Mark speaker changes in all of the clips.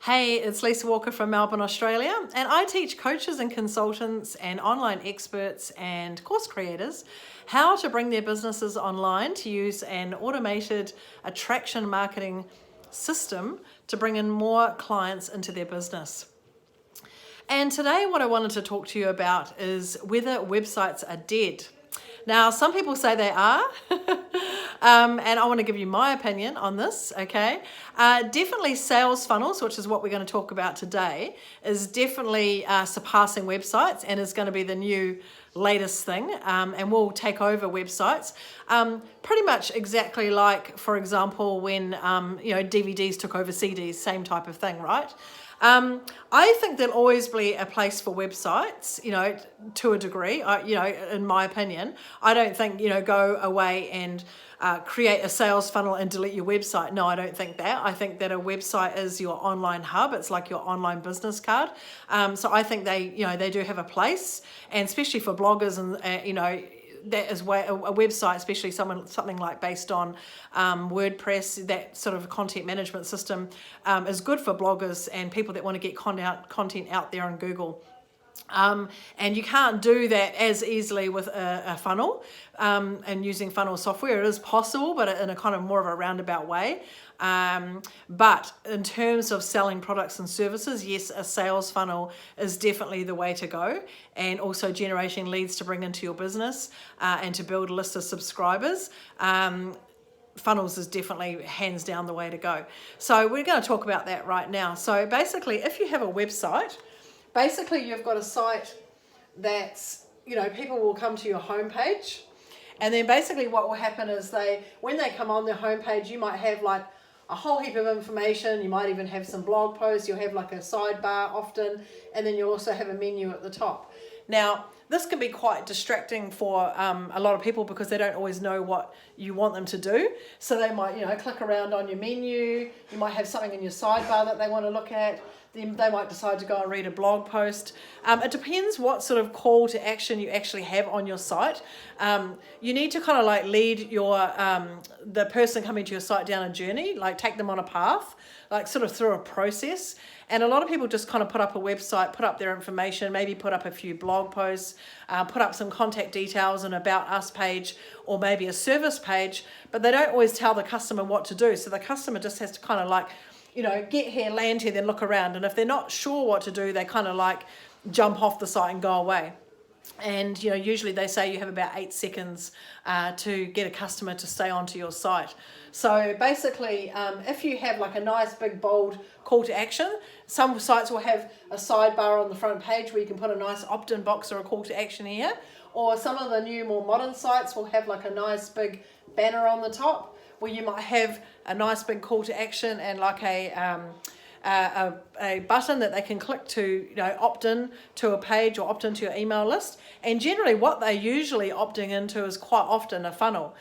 Speaker 1: Hey, it's Lisa Walker from Melbourne, Australia, and I teach coaches and consultants and online experts and course creators how to bring their businesses online to use an automated attraction marketing system to bring in more clients into their business. And today what I wanted to talk to you about is whether websites are dead. Now, some people say they are, and I want to give you my opinion on this, okay? Definitely sales funnels, which is what we're going to talk about today, is definitely surpassing websites and is going to be the new latest thing, and will take over websites. Pretty much exactly like, for example, when DVDs took over CDs, same type of thing, right? I think there'll always be a place for websites, to a degree, in my opinion. I don't think, go away and create a sales funnel and delete your website. No, I don't think that. I think that a website is your online hub. It's like your online business card. So I think they do have a place, and especially for bloggers and, that is where a website, especially something like based on WordPress, that sort of content management system, is good for bloggers and people that want to get content out there on Google. And you can't do that as easily with a funnel and using funnel software. It is possible, but in a kind of more of a roundabout way. But in terms of selling products and services, yes, a sales funnel is definitely the way to go, and also generating leads to bring into your business and to build a list of subscribers. Funnels is definitely hands down the way to go. So we're going to talk about that right now. So basically, if you have a website, basically you've got a site that's, people will come to your homepage, and then basically what will happen is when they come on their homepage, you might have like a whole heap of information. You might even have some blog posts. You'll have like a sidebar often, and then you'll also have a menu at the top. Now, this can be quite distracting for a lot of people because they don't always know what you want them to do. So they might, click around on your menu. You might have something in your sidebar that they want to look at. They might decide to go and read a blog post. It depends what sort of call to action you actually have on your site. You need to kind of like lead the person coming to your site down a journey, like take them on a path, like sort of through a process. And a lot of people just kind of put up a website, put up their information, maybe put up a few blog posts, put up some contact details, an About Us page, or maybe a service page, but they don't always tell the customer what to do. So the customer just has to kind of like, get here, land here, then look around. And if they're not sure what to do, they kind of like jump off the site and go away. And, usually they say you have about 8 seconds to get a customer to stay onto your site. So basically, if you have like a nice big bold call to action, some sites will have a sidebar on the front page where you can put a nice opt-in box or a call to action here. Or some of the new, more modern sites will have like a nice big banner on the top where you might have a nice big call to action and like a button that they can click to opt in to a page or opt into your email list. And generally what they're usually opting into is quite often a funnel.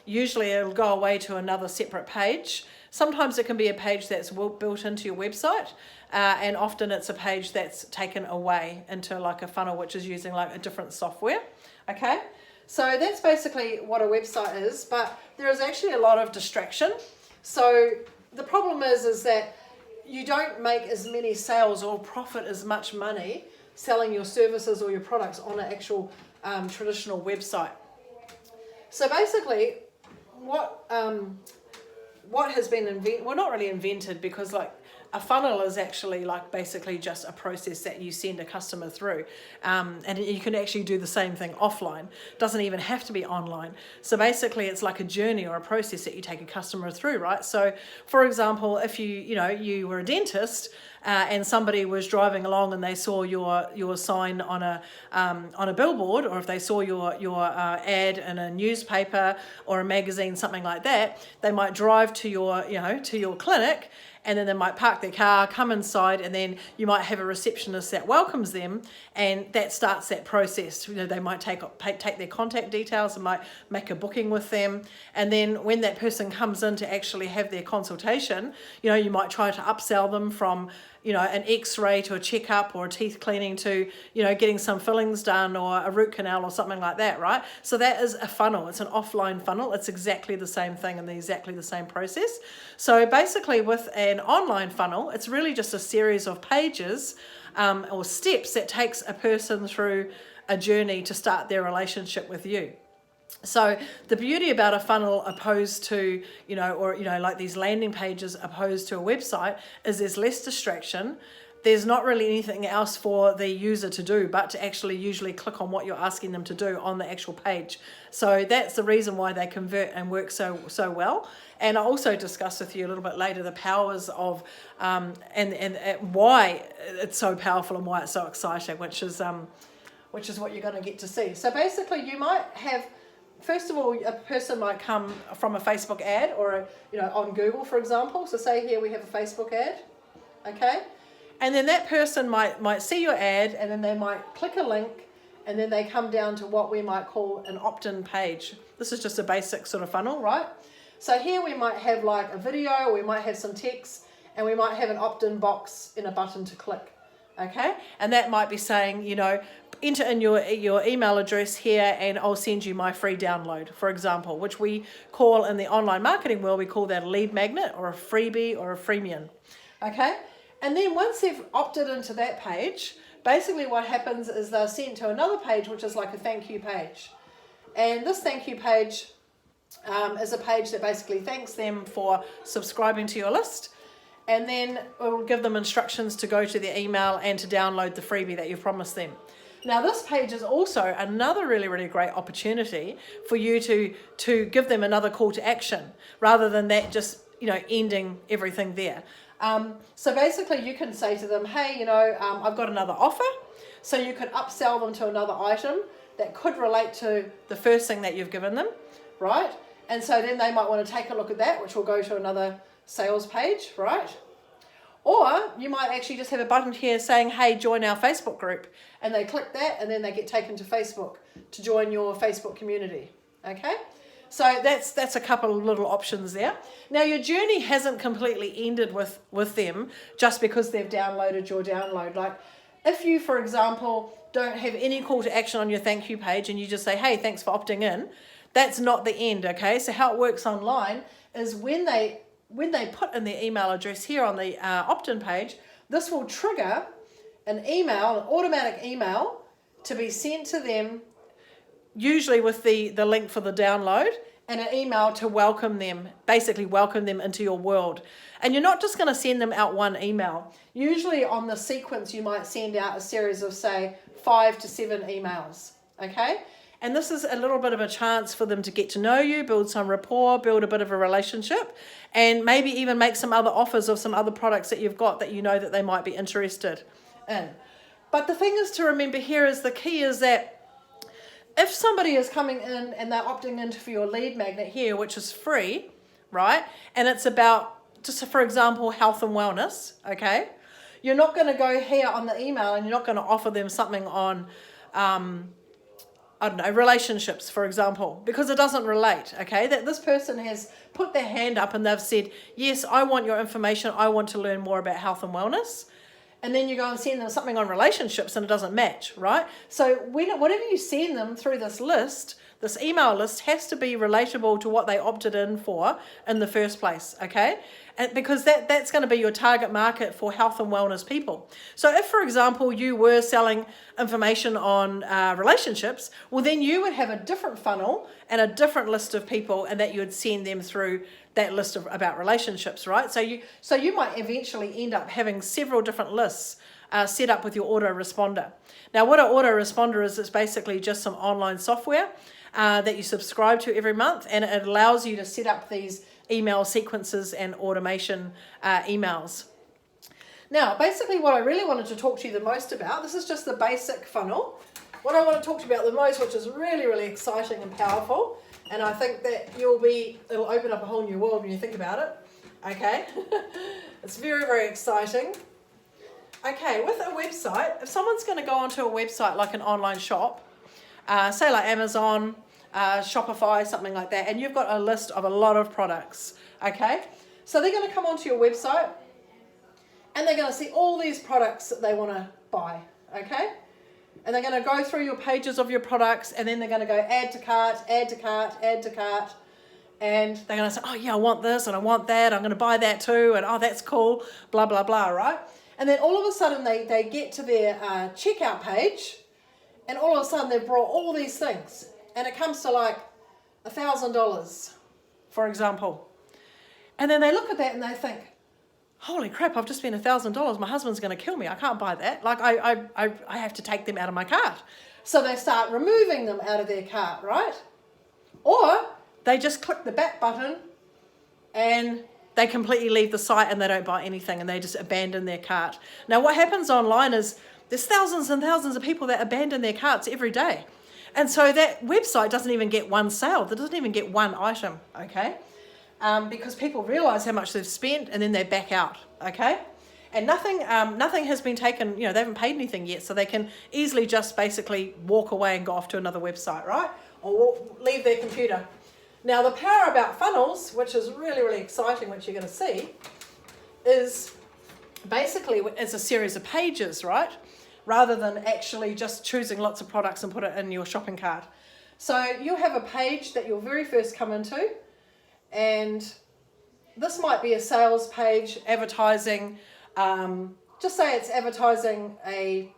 Speaker 1: Usually it'll go away to another separate page. Sometimes it can be a page that's built into your website, and often it's a page that's taken away into like a funnel, which is using like a different software. Okay, so that's basically what a website is, but there is actually a lot of distraction. So the problem is that you don't make as many sales or profit as much money selling your services or your products on an actual traditional website. So basically, what has been invented, well, not really invented, because like a funnel is actually like basically just a process that you send a customer through, and you can actually do the same thing offline. It doesn't even have to be online. So basically it's like a journey or a process that you take a customer through, right? So for example, if you were a dentist, and somebody was driving along and they saw your sign on a billboard, or if they saw your ad in a newspaper or a magazine, something like that, they might drive to your clinic, and then they might park their car, come inside, and then you might have a receptionist that welcomes them, and that starts that process. They might take their contact details and might make a booking with them, and then when that person comes in to actually have their consultation, you might try to upsell them from an x-ray to a checkup or a teeth cleaning to, getting some fillings done or a root canal or something like that, right? So that is a funnel. It's an offline funnel. It's exactly the same thing and exactly the same process. So basically with a an online funnel, it's really just a series of pages or steps that takes a person through a journey to start their relationship with you. So the beauty about a funnel opposed to, like these landing pages opposed to a website is there's less distraction. There's not really anything else for the user to do but to actually usually click on what you're asking them to do on the actual page. So that's the reason why they convert and work so well. And I'll also discuss with you a little bit later the powers of and why it's so powerful and why it's so exciting, which is what you're going to get to see. So basically, you might have, first of all, a person might come from a Facebook ad or on Google, for example. So say here we have a Facebook ad, okay? And then that person might see your ad, and then they might click a link, and then they come down to what we might call an opt-in page. This is just a basic sort of funnel, right? So here we might have like a video, we might have some text, and we might have an opt-in box in a button to click, okay? And that might be saying, enter in your email address here and I'll send you my free download, for example, which we call in the online marketing world, we call that a lead magnet or a freebie or a freemium, okay? And then once they've opted into that page, basically what happens is they're sent to another page, which is like a thank you page. And this thank you page is a page that basically thanks them for subscribing to your list. And then it will give them instructions to go to their email and to download the freebie that you've promised them. Now this page is also another really, really great opportunity for you to give them another call to action rather than that just, ending everything there. So basically you can say to them, hey, I've got another offer. So you could upsell them to another item that could relate to the first thing that you've given them, right? And so then they might want to take a look at that, which will go to another sales page, right? Or you might actually just have a button here saying, hey, join our Facebook group. And they click that and then they get taken to Facebook to join your Facebook community, okay? So that's a couple of little options there. Now your journey hasn't completely ended with them just because they've downloaded your download. Like if you, for example, don't have any call to action on your thank you page and you just say, hey, thanks for opting in, that's not the end, okay? So how it works online is when they put in their email address here on the opt-in page, this will trigger an automatic email to be sent to them, usually with the link for the download, and an email to welcome them into your world. And you're not just going to send them out one email. Usually on the sequence, you might send out a series of, say, 5 to 7 emails, okay? And this is a little bit of a chance for them to get to know you, build some rapport, build a bit of a relationship, and maybe even make some other offers of some other products that you've got that you know that they might be interested in. But the thing is to remember here is the key is that if somebody is coming in and they're opting into for your lead magnet here, which is free, right? And it's about, just for example, health and wellness, okay? You're not going to go here on the email and you're not going to offer them something on, relationships, for example, because it doesn't relate, okay? That this person has put their hand up and they've said, yes, I want your information. I want to learn more about health and wellness. And then you go and send them something on relationships and it doesn't match, right? So whatever you send them through this list, this email list has to be relatable to what they opted in for in the first place, okay? And because that's going to be your target market for health and wellness people. So if, for example, you were selling information on relationships, well, then you would have a different funnel and a different list of people and that you would send them through that list about relationships, right? So you might eventually end up having several different lists set up with your autoresponder. Now, what an autoresponder is, it's basically just some online software that you subscribe to every month, and it allows you to set up these email sequences and automation emails. Now, basically what I really wanted to talk to you the most about, this is just the basic funnel. What I want to talk to you about the most, which is really, really exciting and powerful, and I think that it'll open up a whole new world when you think about it, okay? It's very, very exciting. Okay, with a website, if someone's going to go onto a website like an online shop, say like Amazon, Shopify, something like that, and you've got a list of a lot of products, okay? So they're going to come onto your website and they're going to see all these products that they want to buy, okay? And they're going to go through your pages of your products and then they're going to go add to cart, add to cart, add to cart. and they're going to say, oh yeah, I want this and I want that, I'm going to buy that too, and oh, that's cool, blah, blah, blah, right? And then all of a sudden they get to their checkout page, and all of a sudden they've brought all these things, and it comes to like $1,000, for example. And then they look at that and they think, holy crap, I've just spent $1,000. My husband's going to kill me. I can't buy that. Like I have to take them out of my cart. So they start removing them out of their cart, right? Or they just click the back button and they completely leave the site and they don't buy anything and they just abandon their cart. Now what happens online is there's thousands and thousands of people that abandon their carts every day. And so that website doesn't even get one sale. It doesn't even get one item, okay? Because people realise how much they've spent and then they back out, okay? And nothing has been taken, they haven't paid anything yet, so they can easily just basically walk away and go off to another website, right? Or leave their computer. Now the power about funnels, which is really, really exciting, which you're going to see, is basically it's a series of pages, right? Rather than actually just choosing lots of products and put it in your shopping cart. So you'll have a page that you'll very first come into, and this might be a sales page advertising, just say it's advertising a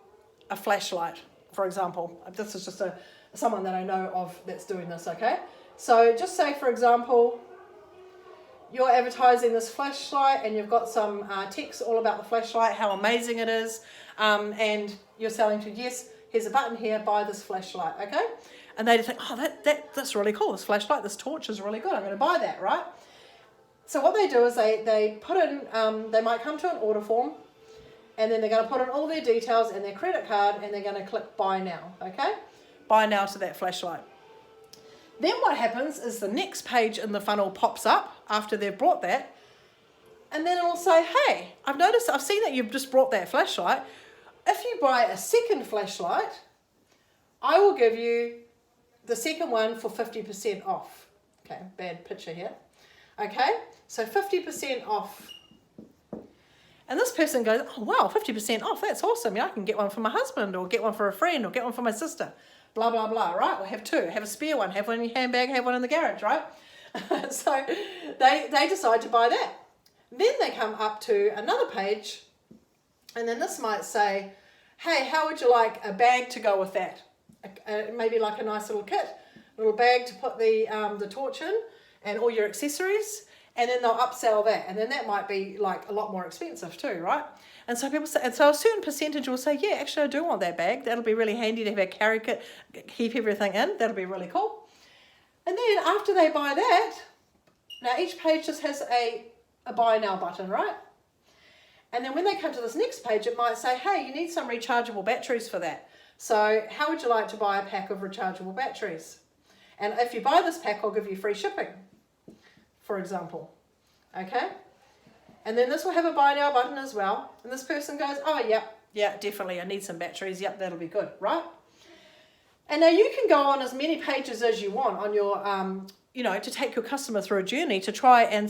Speaker 1: flashlight, for example. This is just someone that I know of that's doing this, okay? So just say, for example, you're advertising this flashlight and you've got some text all about the flashlight, how amazing it is, and you're selling to, yes, here's a button here, buy this flashlight, okay? And they think, oh, that's really cool, this flashlight, this torch is really good, I'm going to buy that, right? So what they do is they put in, they might come to an order form, and then they're going to put in all their details and their credit card, and they're going to click buy now, okay? Buy now to that flashlight. Then what happens is the next page in the funnel pops up after they've brought that, and then it'll say, hey, I've seen that you've just brought that flashlight. If you buy a second flashlight, I will give you the second one for 50% off. Okay, bad picture here. Okay, so 50% off. And this person goes, oh wow, 50% off, that's awesome. I can get one for my husband, or get one for a friend, or get one for my sister. Blah, blah, blah, right? Or have two, have a spare one, have one in your handbag, have one in the garage, right? So they decide to buy that. Then they come up to another page, and then this might say, hey, how would you like a bag to go with that? Maybe like a nice little kit, little bag to put the torch in and all your accessories, and then they'll upsell that, and then that might be like a lot more expensive too, right? And so people say, and so a certain percentage will say, yeah, actually I do want that bag. That'll be really handy to have a carry kit, keep everything in. That'll be really cool. And then after they buy that, now each page just has a buy now button, right? And then when they come to this next page, it might say, hey, you need some rechargeable batteries for that. So how would you like to buy a pack of rechargeable batteries? And if you buy this pack, I'll give you free shipping, for example. Okay? And then this will have a buy now button as well. And this person goes, oh, yeah, definitely, I need some batteries. Yep, that'll be good, right? And now you can go on as many pages as you want on your, to take your customer through a journey to try and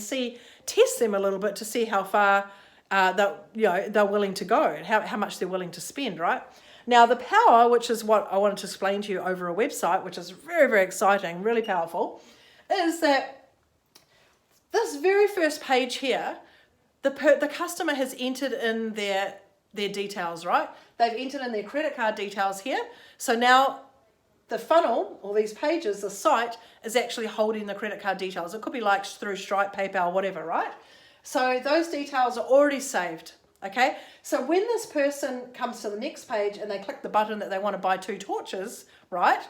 Speaker 1: test them a little bit to see how far they're willing to go and how much they're willing to spend, right? Now, the power, which is what I wanted to explain to you over a website, which is very, very exciting, really powerful, is that this very first page here, the customer has entered in their details, right? They've entered in their credit card details here. So now the funnel, or these pages, the site is actually holding the credit card details. It could be like through Stripe, PayPal, whatever, right? So those details are already saved, okay? So when this person comes to the next page and they click the button that they want to buy 2 torches, right?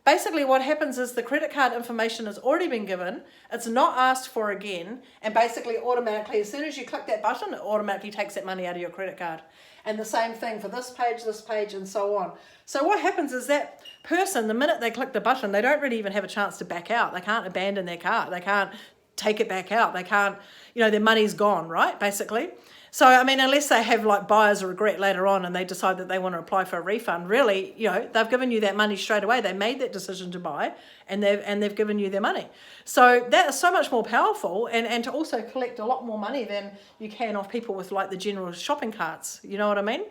Speaker 1: Basically what happens is the credit card information has already been given, it's not asked for again, and basically automatically, as soon as you click that button, it automatically takes that money out of your credit card. And the same thing for this page, and so on. So what happens is that person, the minute they click the button, they don't really even have a chance to back out. They can't abandon their cart. They can't take it back out. They can't, their money's gone, right, basically. So, I mean, unless they have like buyer's regret later on and they decide that they want to apply for a refund, really, they've given you that money straight away. They made that decision to buy and they've given you their money. So that is so much more powerful and to also collect a lot more money than you can off people with like the general shopping carts. You know what I mean?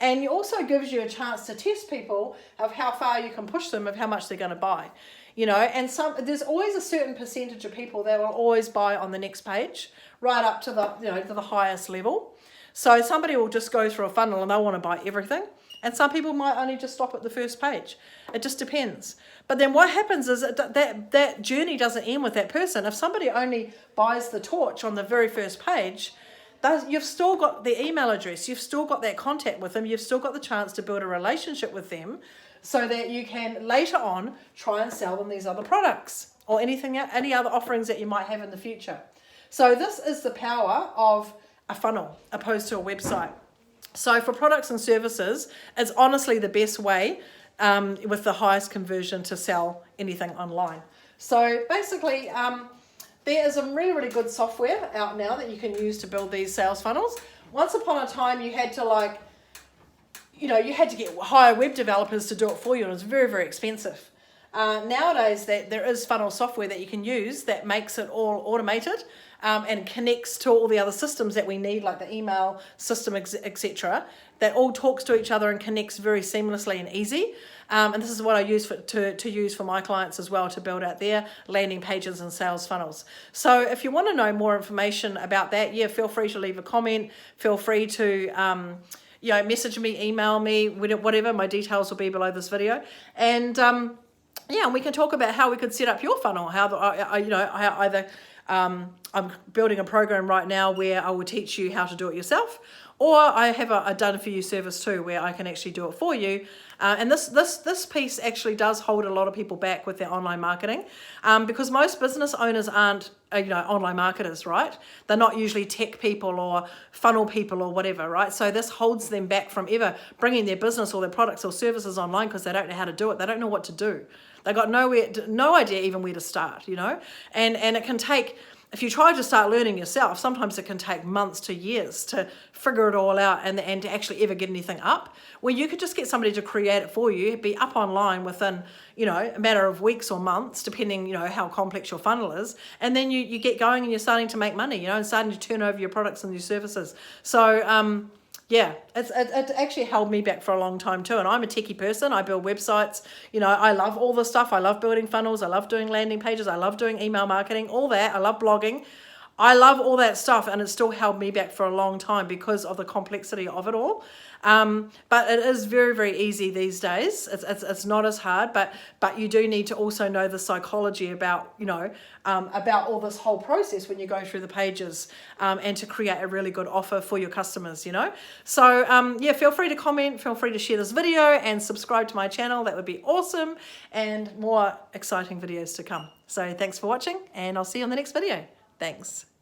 Speaker 1: And it also gives you a chance to test people of how far you can push them, of how much they're going to buy. You know, and there's always a certain percentage of people that will always buy on the next page, right up to the, you know, to the highest level. So somebody will just go through a funnel and they'll want to buy everything. And some people might only just stop at the first page. It just depends. But then what happens is that journey doesn't end with that person. If somebody only buys the torch on the very first page, you've still got the email address, you've still got that contact with them, you've still got the chance to build a relationship with them so that you can later on try and sell them these other products or any other offerings that you might have in the future. So this is the power of a funnel opposed to a website. So for products and services, it's honestly the best way with the highest conversion to sell anything online. So basically, there is some really, really good software out now that you can use to build these sales funnels. Once upon a time, you had to you had to hire web developers to do it for you, and it was very, very expensive. Nowadays, there is funnel software that you can use that makes it all automated and connects to all the other systems that we need, like the email system, etc. That all talks to each other and connects very seamlessly and easy. And this is what I use to use for my clients as well, to build out their landing pages and sales funnels. So if you want to know more information about that, feel free to leave a comment. Feel free to message me, email me, whatever. My details will be below this video. And we can talk about how we could set up your funnel. I'm building a program right now where I will teach you how to do it yourself, or I have a done for you service too, where I can actually do it for you. And this piece actually does hold a lot of people back with their online marketing, because most business owners aren't online marketers, right? They're not usually tech people or funnel people or whatever, right? So this holds them back from ever bringing their business or their products or services online because they don't know how to do it. They don't know what to do. They got no idea even where to start, and it can take, if you try to start learning yourself, sometimes it can take months to years to figure it all out and to actually ever get anything up. Where you could just get somebody to create it for you, be up online within, a matter of weeks or months, depending, how complex your funnel is. And then you get going and you're starting to make money, and starting to turn over your products and your services. So, it actually held me back for a long time too. And I'm a techie person. I build websites. I love all this stuff. I love building funnels. I love doing landing pages. I love doing email marketing, all that. I love blogging. I love all that stuff, and it still held me back for a long time because of the complexity of it all. But it is very, very easy these days. It's not as hard, but you do need to also know the psychology about all this whole process when you go through the pages, and to create a really good offer for your customers. So feel free to comment, feel free to share this video and subscribe to my channel. That would be awesome, and more exciting videos to come. So thanks for watching, and I'll see you on the next video. Thanks.